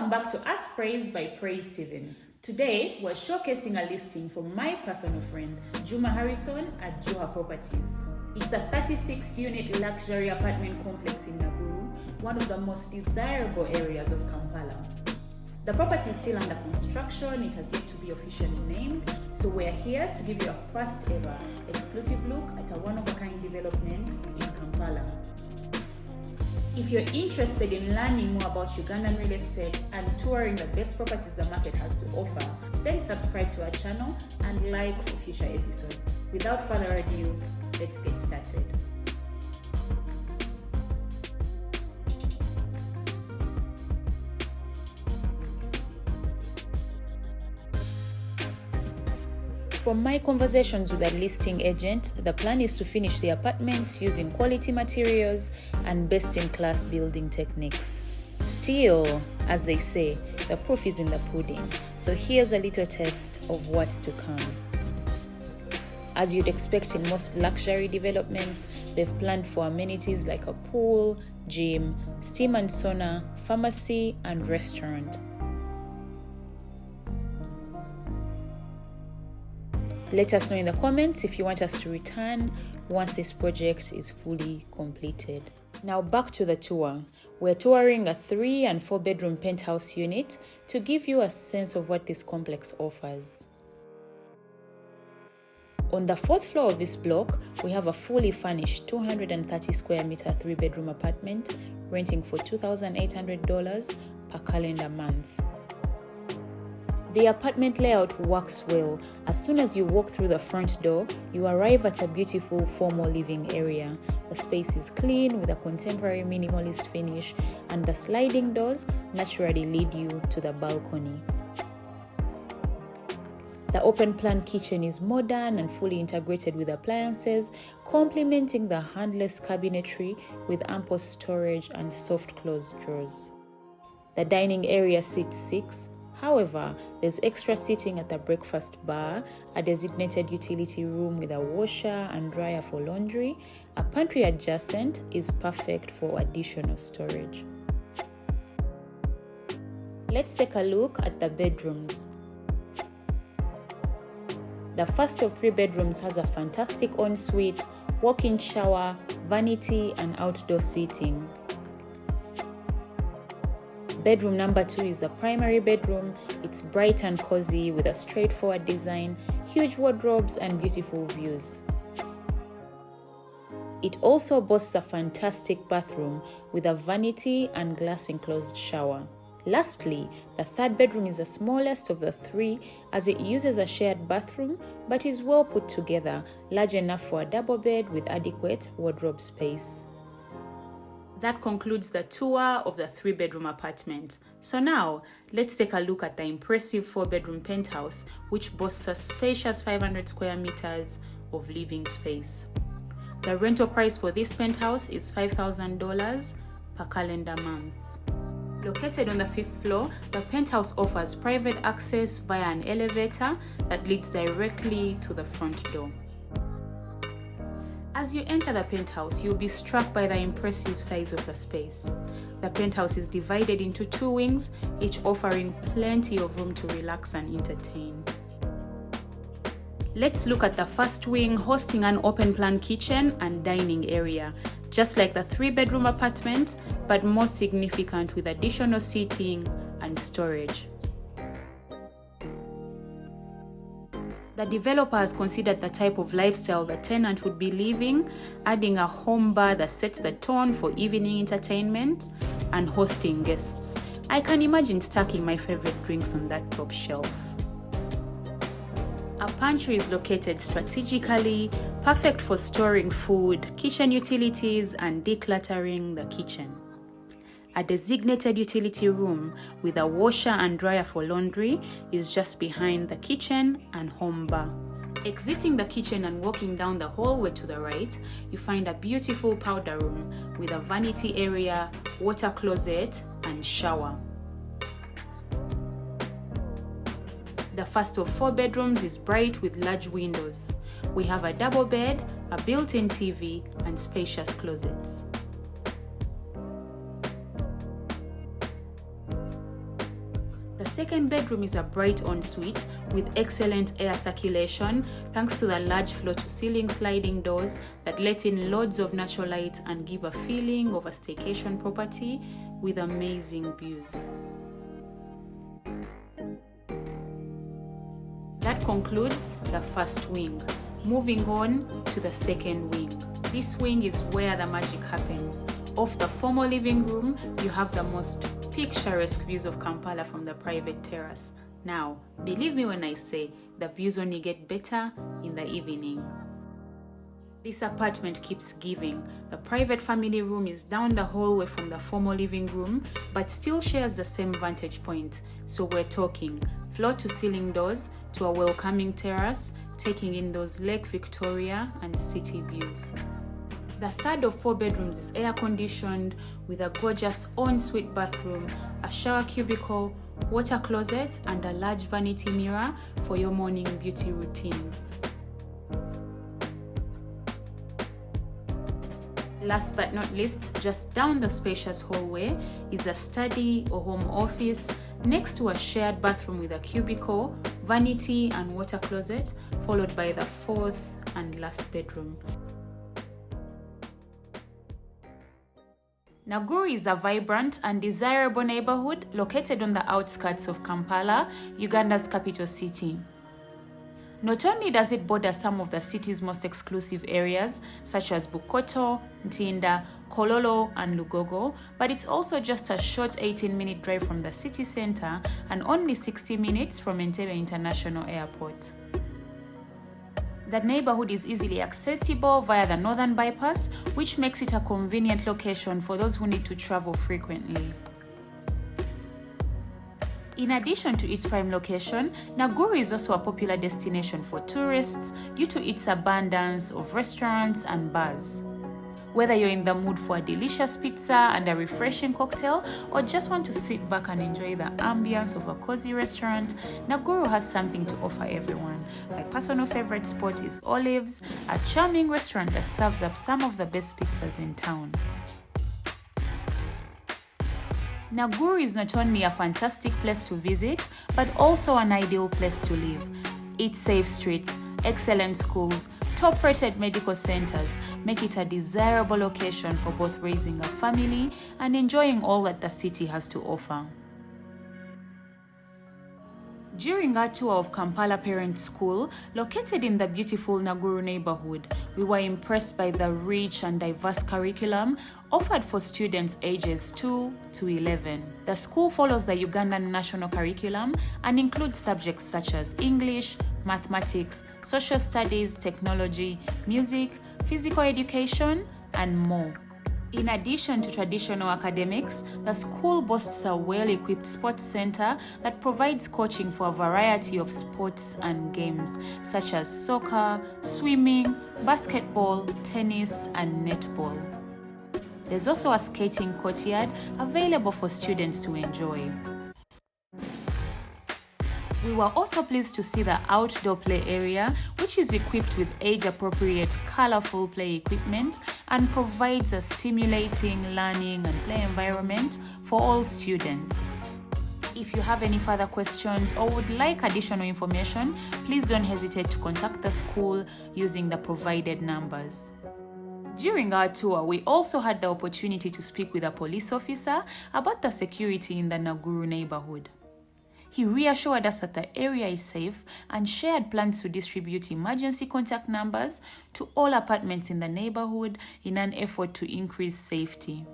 Welcome back to As Praised by Praise Stevens. Today, we're showcasing a listing from my personal friend, Juma Harrison at Juha Properties. It's a 36-unit luxury apartment complex in Naguru, one of the most desirable areas of Kampala. The property is still under construction, it has yet to be officially named, so we're here to give you a first ever exclusive look at a one-of-a-kind development in Kampala. If you're interested in learning more about Ugandan real estate and touring the best properties the market has to offer, then subscribe to our channel and like for future episodes. Without further ado, let's get started. From my conversations with a listing agent, the plan is to finish the apartments using quality materials and best-in-class building techniques. Still, as they say, the proof is in the pudding. So here's a little taste of what's to come. As you'd expect in most luxury developments, they've planned for amenities like a pool, gym, steam and sauna, pharmacy, and restaurant. Let us know in the comments if you want us to return once this project is fully completed. Now back to the tour. We're touring a 3 and 4 bedroom penthouse unit to give you a sense of what this complex offers. On the 4th floor of this block, we have a fully furnished 230 square meter 3 bedroom apartment renting for $2,800 per calendar month. The apartment layout works well. As soon as you walk through the front door, you arrive at a beautiful formal living area. The space is clean with a contemporary minimalist finish, and the sliding doors naturally lead you to the balcony. The open plan kitchen is modern and fully integrated with appliances, complementing the handless cabinetry with ample storage and soft closed drawers. The dining area seats 6. However, there's extra seating at the breakfast bar, a designated utility room with a washer and dryer for laundry. A pantry adjacent is perfect for additional storage. Let's take a look at the bedrooms. The first of 3 bedrooms has a fantastic ensuite, walk-in shower, vanity, and outdoor seating. Bedroom number 2 is the primary bedroom. It's bright and cozy with a straightforward design, huge wardrobes, and beautiful views. It also boasts a fantastic bathroom with a vanity and glass enclosed shower. Lastly, the 3rd bedroom is the smallest of the 3 as it uses a shared bathroom but is well put together, large enough for a double bed with adequate wardrobe space. That concludes the tour of the 3 bedroom apartment. So now, let's take a look at the impressive 4 bedroom penthouse, which boasts a spacious 500 square meters of living space. The rental price for this penthouse is $5,000 per calendar month. Located on the 5th floor, the penthouse offers private access via an elevator that leads directly to the front door. As you enter the penthouse, you'll be struck by the impressive size of the space. The penthouse is divided into 2 wings, each offering plenty of room to relax and entertain. Let's look at the first wing, hosting an open-plan kitchen and dining area, just like the 3 bedroom apartment, but more significant with additional seating and storage. The developer has considered the type of lifestyle the tenant would be living, adding a home bar that sets the tone for evening entertainment and hosting guests. I can imagine stacking my favorite drinks on that top shelf. A pantry is located strategically, perfect for storing food, kitchen utilities, and decluttering the kitchen. A designated utility room with a washer and dryer for laundry is just behind the kitchen and home bar. Exiting the kitchen and walking down the hallway to the right, you find a beautiful powder room with a vanity area, water closet, and shower. The first of 4 bedrooms is bright with large windows. We have a double bed, a built-in TV, and spacious closets. The second bedroom is a bright ensuite with excellent air circulation thanks to the large floor-to-ceiling sliding doors that let in loads of natural light and give a feeling of a staycation property with amazing views. That concludes the first wing. Moving on to the second wing. This wing is where the magic happens. Off the formal living room, you have the most picturesque views of Kampala from the private terrace. Now, believe me when I say the views only get better in the evening. This apartment keeps giving. The private family room is down the hallway from the formal living room, but still shares the same vantage point. So we're talking floor-to-ceiling doors to a welcoming terrace, taking in those Lake Victoria and city views. The third of 4 bedrooms is air-conditioned with a gorgeous ensuite bathroom, a shower cubicle, water closet, and a large vanity mirror for your morning beauty routines. Last but not least, just down the spacious hallway is a study or home office next to a shared bathroom with a cubicle, vanity, and water closet, followed by the 4th and last bedroom. Naguru is a vibrant and desirable neighborhood located on the outskirts of Kampala, Uganda's capital city. Not only does it border some of the city's most exclusive areas, such as Bukoto, Ntinda, Kololo, and Lugogo, but it's also just a short 18-minute drive from the city center and only 60 minutes from Entebbe International Airport. The neighborhood is easily accessible via the Northern Bypass, which makes it a convenient location for those who need to travel frequently. In addition to its prime location, Naguru is also a popular destination for tourists due to its abundance of restaurants and bars. Whether you're in the mood for a delicious pizza and a refreshing cocktail, or just want to sit back and enjoy the ambience of a cozy restaurant, Naguru has something to offer everyone. My personal favorite spot is Olives, a charming restaurant that serves up some of the best pizzas in town. Naguru is not only a fantastic place to visit, but also an ideal place to live. Its safe streets, excellent schools, top-rated medical centers make it a desirable location for both raising a family and enjoying all that the city has to offer. During our tour of Kampala Parent School, located in the beautiful Naguru neighborhood, we were impressed by the rich and diverse curriculum offered for students ages 2 to 11. The school follows the Ugandan national curriculum and includes subjects such as English, mathematics, social studies, technology, music, physical education, and more. In addition to traditional academics, the school boasts a well-equipped sports center that provides coaching for a variety of sports and games, such as soccer, swimming, basketball, tennis, and netball. There's also a skating courtyard available for students to enjoy. We were also pleased to see the outdoor play area, which is equipped with age-appropriate, colorful play equipment and provides a stimulating learning and play environment for all students. If you have any further questions or would like additional information, please don't hesitate to contact the school using the provided numbers. During our tour, we also had the opportunity to speak with a police officer about the security in the Naguru neighborhood. He reassured us that the area is safe and shared plans to distribute emergency contact numbers to all apartments in the neighborhood in an effort to increase safety.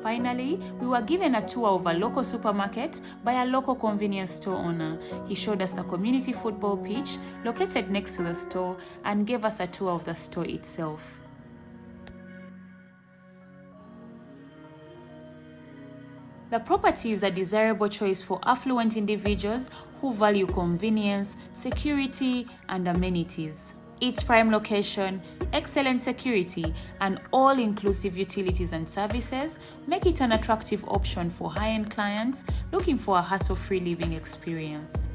Finally, we were given a tour of a local supermarket by a local convenience store owner. He showed us the community football pitch located next to the store and gave us a tour of the store itself. The property is a desirable choice for affluent individuals who value convenience, security, and amenities. Its prime location, excellent security, and all-inclusive utilities and services make it an attractive option for high-end clients looking for a hassle-free living experience.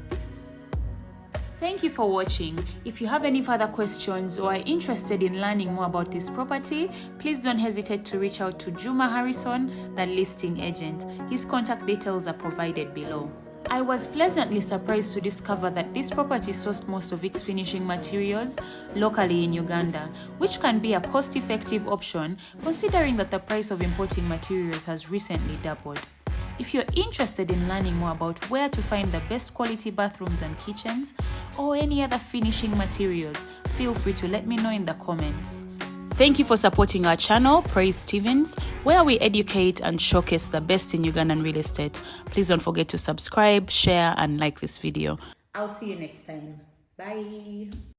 Thank you for watching. If you have any further questions or are interested in learning more about this property, please don't hesitate to reach out to Juma Harrison, the listing agent. His contact details are provided below. I was pleasantly surprised to discover that this property sourced most of its finishing materials locally in Uganda, which can be a cost-effective option considering that the price of importing materials has recently doubled. If you're interested in learning more about where to find the best quality bathrooms and kitchens, or any other finishing materials, feel free to let me know in the comments. Thank you for supporting our channel, Praise Stevens, where we educate and showcase the best in Ugandan real estate. Please don't forget to subscribe, share, and like this video. I'll see you next time. Bye.